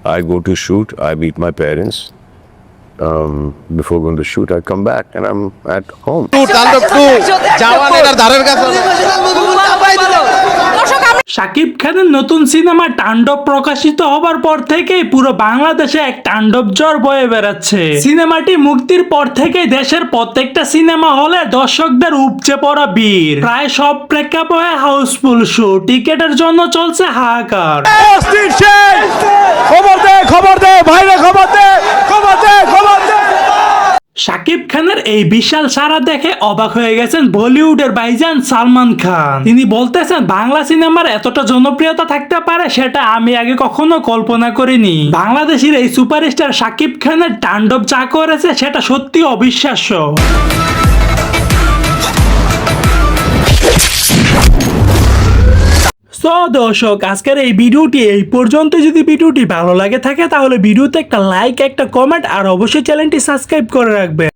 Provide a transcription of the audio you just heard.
I go to shoot, I meet my parents. Before going to shoot, I come back and I'm at home. তাণ্ডব 2 জাওয়ান এর ধারের কাছে শাকিব খানের নতুন cinema তাণ্ডব প্রকাশিত হবার পর থেকেই পুরো বাংলাদেশে এক তাণ্ডব জ্বর বয়ে বেড়াচ্ছে। সিনেমাটি মুক্তির পর থেকেই দেশের প্রত্যেকটা সিনেমা হলে দর্শকদের উপচে পড়া ভিড়, প্রায় সব প্রেক্ষাপটে হাউসফুল শো, টিকেটের জন্য চলছে হাহাকার। খবর দে ভাইরে খবর দে শাকিব খানের এই বিশাল সাড়া দেখে অবাক হয়ে গেছেন বলিউডের ভাইজান সালমান খান। তিনি বলতেছেন, বাংলা সিনেমার এতটা জনপ্রিয়তা থাকতে পারে সেটা আমি আগে কখনো কল্পনা করিনি। বাংলাদেশের এই সুপারস্টার শাকিব খানের তাণ্ডব যা করেছে সেটা সত্যি অবিশ্বাস্য। সো দর্শক, আজকের এই ভিডিওটি এই পর্যন্ত। যদি ভিডিওটি ভালো লাগে থাকে তাহলে ভিডিওতে একটা লাইক, একটা কমেন্ট আর অবশ্যই চ্যানেলটি সাবস্ক্রাইব করে রাখবেন।